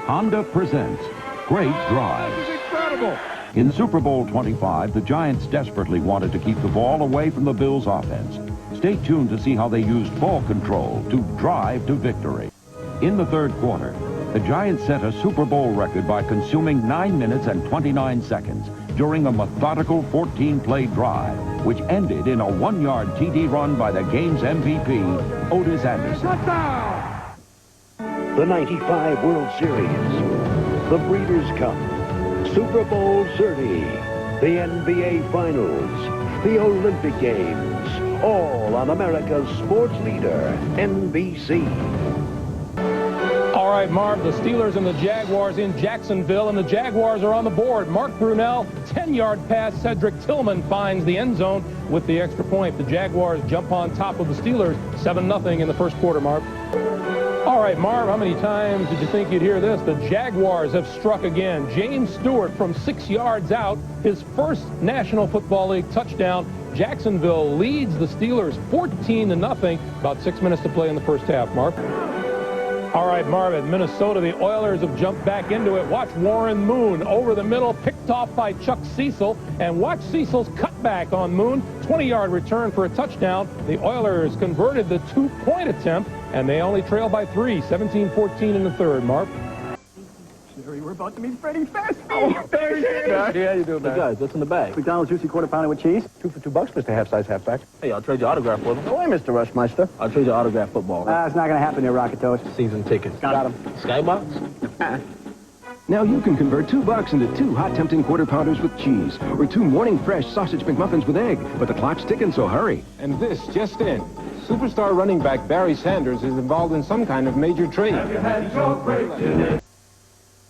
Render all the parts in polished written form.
Honda presents Great Drive. This is incredible. In Super Bowl 25, the Giants desperately wanted to keep the ball away from the Bills' offense. Stay tuned to see how they used ball control to drive to victory. In the third quarter, the Giants set a Super Bowl record by consuming 9 minutes and 29 seconds during a methodical 14-play drive, which ended in a 1-yard TD run by the game's MVP, Otis Anderson. Touchdown! The 95 World Series, the Breeders' Cup, Super Bowl 30, the NBA Finals, the Olympic Games, all on America's sports leader, NBC. All right, Marv, the Steelers and the Jaguars in Jacksonville, and the Jaguars are on the board. Mark Brunell, 10-yard pass. Cedric Tillman finds the end zone with the extra point. The Jaguars jump on top of the Steelers, 7-0 in the first quarter, Marv. All right, Marv, how many times did you think you'd hear this? The Jaguars have struck again. James Stewart from 6 yards out, his first National Football League touchdown. Jacksonville leads the Steelers 14-0. About 6 minutes to play in the first half, Marv. All right, Marv, at Minnesota, the Oilers have jumped back into it. Watch Warren Moon over the middle, picked off by Chuck Cecil, and watch Cecil's cutback on Moon. 20-yard return for a touchdown. The Oilers converted the 2-point attempt, and they only trail by 3, 17-14 in the third, Marv. Jerry, we're about to meet Freddie Fast. Oh, there he is. Yeah, you do, man. Hey, guys, what's in the bag? McDonald's juicy quarter pounder with cheese. 2 for $2, Mr. Half-size halfback. Hey, I'll trade you autograph for them. Go away, Mr. Rushmeister. I'll trade you autograph football. It's not going to happen here, Rocket Toast. Season tickets. Got him. Skybox? Now you can convert $2 into 2 hot, tempting quarter pounders with cheese, or 2 morning fresh sausage McMuffins with egg. But the clock's ticking, so hurry. And this just in. Superstar running back Barry Sanders is involved in some kind of major trade.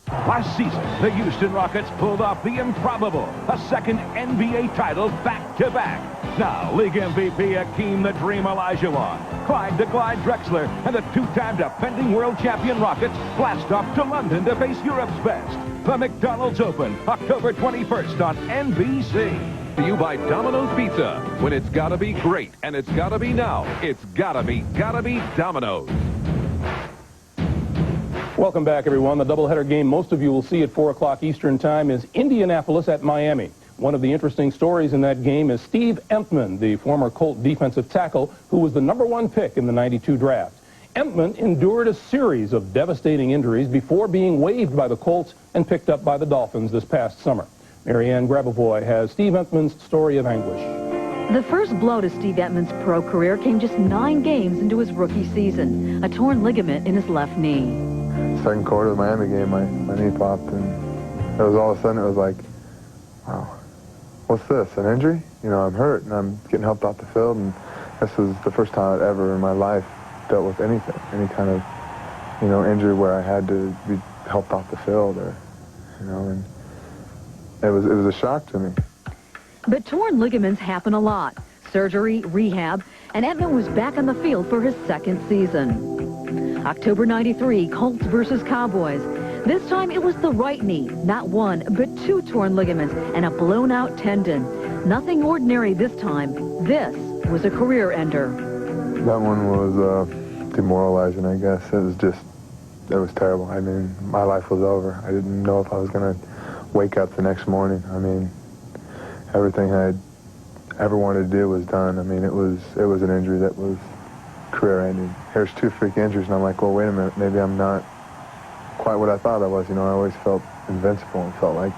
Last season, the Houston Rockets pulled off the improbable, a second NBA title back-to-back. Now, league MVP Hakeem the Dream Olajuwon, Clyde the Glide Drexler, and the 2-time defending world champion Rockets blast off to London to face Europe's best. The McDonald's Open, October 21st on NBC. To you by Domino's Pizza. When it's gotta be great, and it's gotta be now, it's gotta be Domino's. Welcome back, everyone. The doubleheader game most of you will see at 4 o'clock Eastern Time is Indianapolis at Miami. One of the interesting stories in that game is Steve Entman, the former Colt defensive tackle, who was the #1 pick in the '92 draft. Entman endured a series of devastating injuries before being waived by the Colts and picked up by the Dolphins this past summer. Marianne Grabavoy has Steve Entman's story of anguish. The first blow to Steve Entman's pro career came just 9 games into his rookie season, a torn ligament in his left knee. Second quarter of the Miami game, my knee popped, and it was all of a sudden, it was like, wow, what's this, an injury? You know, I'm hurt, and I'm getting helped off the field, and this was the first time I'd ever in my life dealt with anything, any kind of, you know, injury where I had to be helped off the field, or, you know, and it was a shock to me. But torn ligaments happen a lot. Surgery, rehab, and Entman was back on the field for his second season. October '93, Colts versus Cowboys. This time it was the right knee, not 1, but 2 torn ligaments and a blown-out tendon. Nothing ordinary this time. This was a career ender. That one was demoralizing, I guess. It was terrible. I mean, my life was over. I didn't know if I was going to wake up the next morning. I mean, everything I ever wanted to do was done. I mean, it was an injury that was career-ending. Here's 2 freak injuries, and I'm like, well, wait a minute, maybe I'm not quite what I thought I was. You know, I always felt invincible and felt like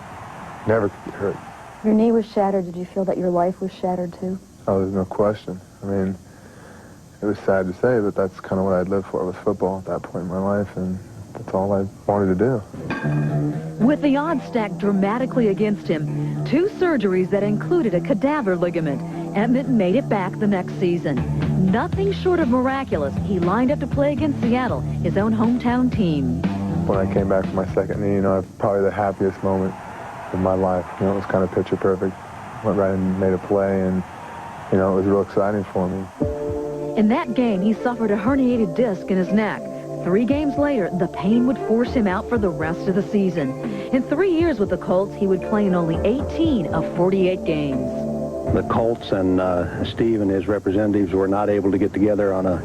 never could get hurt. Your knee was shattered. Did you feel that your life was shattered, too? Oh, there's no question. I mean, it was sad to say, but that's kind of what I'd lived for, was football at that point in my life, and that's all I wanted to do. With the odds stacked dramatically against him, 2 surgeries that included a cadaver ligament, Entman made it back the next season. Nothing short of miraculous, he lined up to play against Seattle, his own hometown team. When I came back from my second knee, you know, probably the happiest moment of my life. You know, it was kind of picture perfect. Went right and made a play, and, you know, it was real exciting for me. In that game, he suffered a herniated disc in his neck. 3 games later, the pain would force him out for the rest of the season. In 3 years with the Colts, he would play in only 18 of 48 games. The Colts and Steve and his representatives were not able to get together on a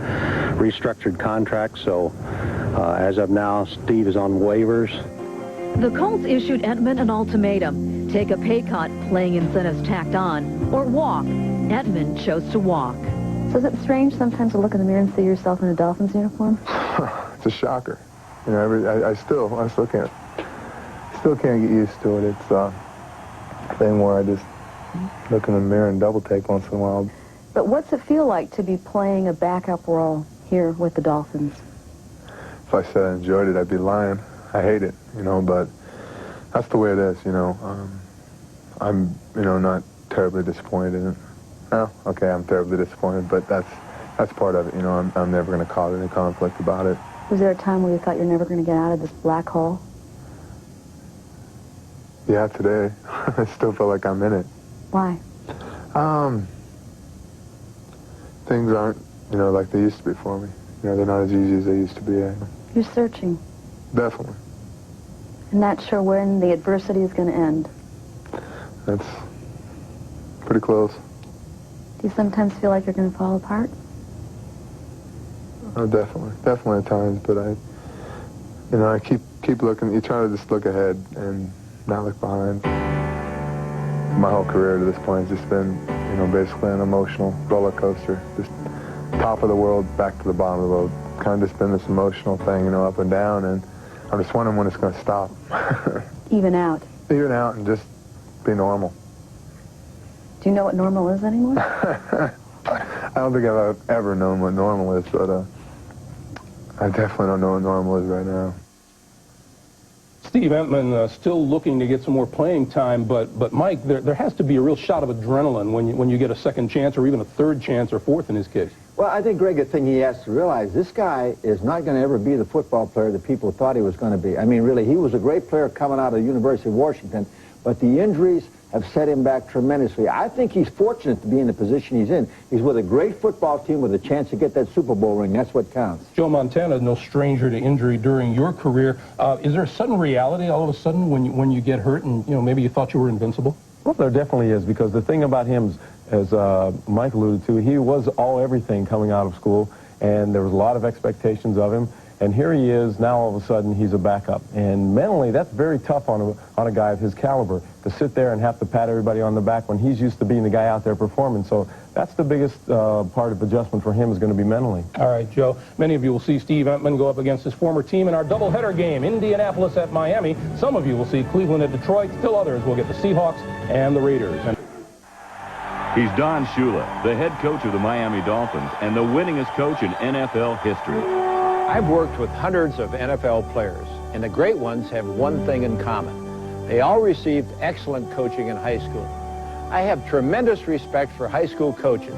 restructured contract, so As of now, Steve is on waivers. The Colts issued Entman an ultimatum. Take a pay cut, playing incentives tacked on, or walk. Entman chose to walk. So is it strange sometimes to look in the mirror and see yourself in a Dolphins uniform? It's a shocker. You know, I still can't get used to it. It's a thing where I just look in the mirror and double take once in a while. But what's it feel like to be playing a backup role here with the Dolphins? If I said I enjoyed it, I'd be lying. I hate it, you know, but that's the way it is, you know. I'm, you know, not terribly disappointed in it. Oh, okay, I'm terribly disappointed, but that's part of it, you know. I'm never going to cause any conflict about it. Was there a time where you thought you're never going to get out of this black hole? Yeah, today. I still feel like I'm in it. Why? Things aren't, you know, like they used to be for me. You know, they're not as easy as they used to be. You're searching. Definitely. And not sure when the adversity is going to end. That's pretty close. Do you sometimes feel like you're going to fall apart? Oh, definitely. Definitely at times, but I keep looking. You try to just look ahead and not look behind. My whole career to this point has just been, you know, basically an emotional roller coaster. Just top of the world, back to the bottom of the world. Kind of just been this emotional thing, you know, up and down, and I'm just wondering when it's going to stop. Even out. Even out and just be normal. Do you know what normal is anymore? I don't think I've ever known what normal is, but I definitely don't know what normal is right now. Steve Entman still looking to get some more playing time, but Mike, there has to be a real shot of adrenaline when you get a second chance or even a third chance or fourth in his case. Well, I think, Greg, the thing he has to realize, this guy is not going to ever be the football player that people thought he was going to be. I mean, really, he was a great player coming out of the University of Washington, but the injuries have set him back tremendously. I think he's fortunate to be in the position he's in. He's with a great football team with a chance to get that Super Bowl ring. That's what counts. Joe Montana, no stranger to injury during your career. Is there a sudden reality all of a sudden when you get hurt and, you know, maybe you thought you were invincible? Well, there definitely is, because the thing about him is, as Mike alluded to, he was everything coming out of school, and there was a lot of expectations of him. And here he is, now all of a sudden he's a backup. And mentally, that's very tough on a guy of his caliber, to sit there and have to pat everybody on the back when he's used to being the guy out there performing. So that's the biggest part of adjustment for him, is going to be mentally. All right, Joe. Many of you will see Steve Entman go up against his former team in our doubleheader game, Indianapolis at Miami. Some of you will see Cleveland at Detroit. Still others will get the Seahawks and the Raiders. He's Don Shula, the head coach of the Miami Dolphins and the winningest coach in NFL history. I've worked with hundreds of NFL players, and the great ones have one thing in common. They all received excellent coaching in high school. I have tremendous respect for high school coaches.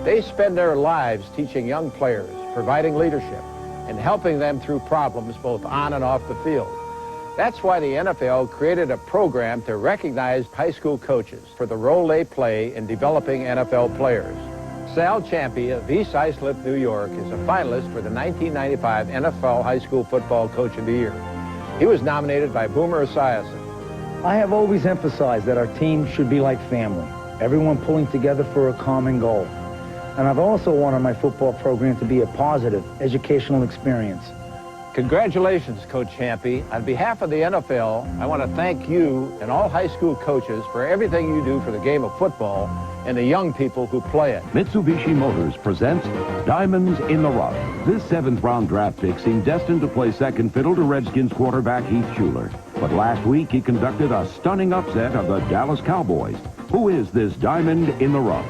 They spend their lives teaching young players, providing leadership, and helping them through problems both on and off the field. That's why the NFL created a program to recognize high school coaches for the role they play in developing NFL players. Sal Ciampi of East Islip, New York, is a finalist for the 1995 NFL High School Football Coach of the Year. He was nominated by Boomer Esiason. I have always emphasized that our team should be like family, everyone pulling together for a common goal. And I've also wanted my football program to be a positive, educational experience. Congratulations, Coach Ciampi. On behalf of the NFL, I want to thank you and all high school coaches for everything you do for the game of football and the young people who play it. Mitsubishi Motors presents Diamonds in the Rough. This 7th-round draft pick seemed destined to play second fiddle to Redskins quarterback Heath Shuler. But last week, he conducted a stunning upset of the Dallas Cowboys. Who is this Diamond in the Rough?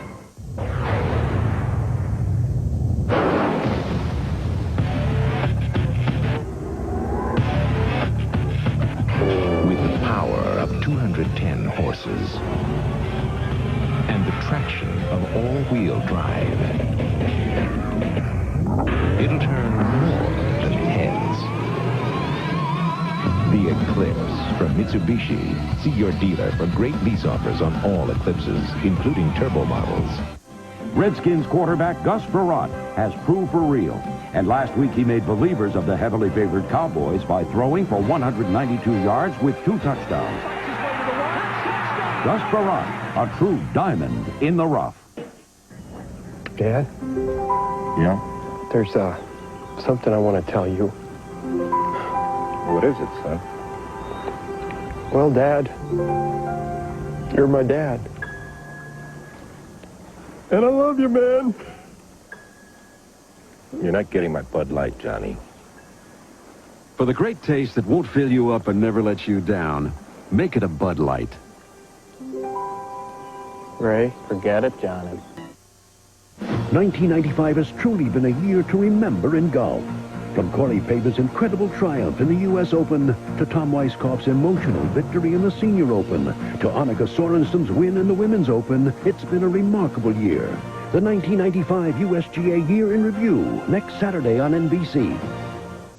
With the power of 210 horses and the traction of all-wheel drive, it'll turn more than heads. The Eclipse from Mitsubishi. See your dealer for great lease offers on all Eclipses, including turbo models. Redskins quarterback Gus Frerotte has proved for real. And last week he made believers of the heavily favored Cowboys by throwing for 192 yards with 2 touchdowns. Gus Frerotte, a true diamond in the rough. Dad? Yeah? There's something I want to tell you. What is it, son? Well, Dad, you're my dad. And I love you, man. You're not getting my Bud Light, Johnny. For the great taste that won't fill you up and never lets you down, make it a Bud Light. Ray, forget it, Johnny. 1995 has truly been a year to remember in golf. From Corey Pavon's incredible triumph in the U.S. Open to Tom Weiskopf's emotional victory in the Senior Open to Annika Sorensen's win in the Women's Open, it's been a remarkable year. The 1995 USGA Year in Review, next Saturday on NBC.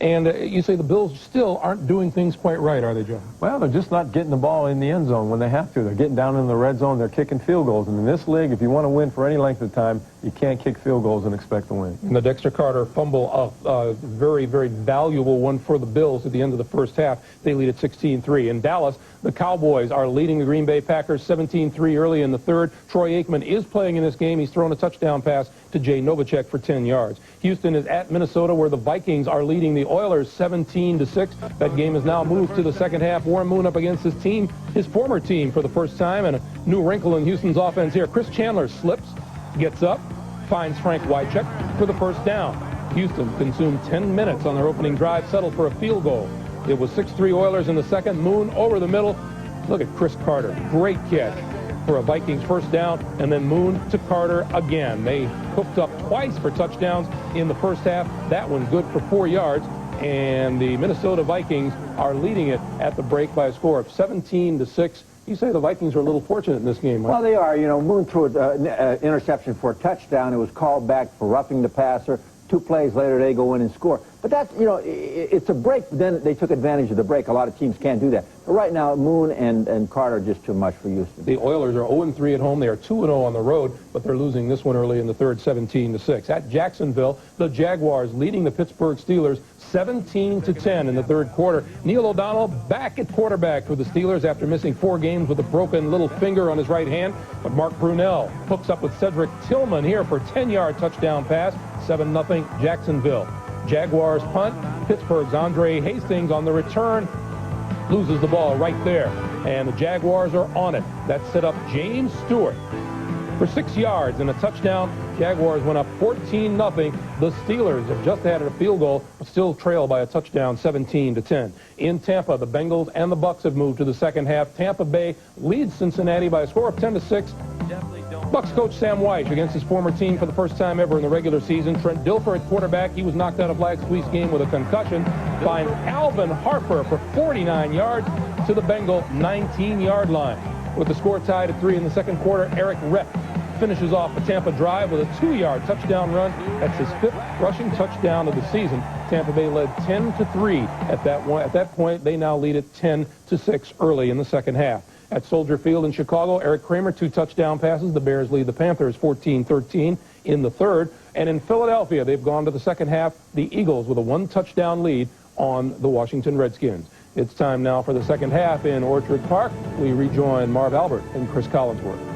And you say the Bills still aren't doing things quite right, are they, John? Well, they're just not getting the ball in the end zone when they have to. They're getting down in the red zone. They're kicking field goals. And in this league, if you want to win for any length of time, you can't kick field goals and expect to win. And the Dexter Carter fumble, a very, very valuable one for the Bills at the end of the first half. They lead at 16-3. In Dallas, the Cowboys are leading the Green Bay Packers 17-3 early in the third. Troy Aikman is playing in this game. He's thrown a touchdown pass to Jay Novacek for 10 yards. Houston is at Minnesota, where the Vikings are leading the Oilers 17-6. That game has now moved to the second half. Warren Moon up against his team, his former team, for the first time, and a new wrinkle in Houston's offense here. Chris Chandler slips, gets up, finds Frank Wycheck for the first down. Houston consumed 10 minutes on their opening drive, settled for a field goal. It was 6-3 Oilers in the second. Moon over the middle. Look at Chris Carter. Great catch for a Vikings first down, and then Moon to Carter again. They hooked up twice for touchdowns in the first half. That one good for 4 yards, and the Minnesota Vikings are leading it at the break by a score of 17-6. You say the Vikings are a little fortunate in this game, Mike. Well, they are. You know, Moon threw an interception for a touchdown. It was called back for roughing the passer. 2 plays later, they go in and score. But that's, you know, it's a break. Then they took advantage of the break. A lot of teams can't do that. But right now, Moon and Carter are just too much for Houston. The Oilers are 0-3 at home. They are 2-0 on the road, but they're losing this one early in the third, 17-6. At Jacksonville, the Jaguars leading the Pittsburgh Steelers 17-10 in the third quarter. Neil O'Donnell back at quarterback for the Steelers after missing 4 games with a broken little finger on his right hand. But Mark Brunell hooks up with Cedric Tillman here for a 10-yard touchdown pass. 7-0 Jacksonville. Jaguars punt. Pittsburgh's Andre Hastings on the return loses the ball right there. And the Jaguars are on it. That set up James Stewart for 6 yards and a touchdown. Jaguars went up 14-0. The Steelers have just added a field goal, but still trail by a touchdown, 17-10. In Tampa, the Bengals and the Bucs have moved to the second half. Tampa Bay leads Cincinnati by a score of 10-6. Bucs coach Sam Wyche against his former team for the first time ever in the regular season. Trent Dilfer at quarterback. He was knocked out of last week's game with a concussion. Finds Alvin Harper for 49 yards to the Bengal 19-yard line. With the score tied at 3 in the second quarter, Eric Rep finishes off the Tampa drive with a 2-yard touchdown run. That's his 5th rushing touchdown of the season. Tampa Bay led 10-3 at that point. They now lead at 10-6 early in the second half. At Soldier Field in Chicago, Eric Kramer, 2 touchdown passes. The Bears lead the Panthers 14-13 in the third. And in Philadelphia, they've gone to the second half. The Eagles with a 1-touchdown lead on the Washington Redskins. It's time now for the second half in Orchard Park. We rejoin Marv Albert and Chris Collinsworth.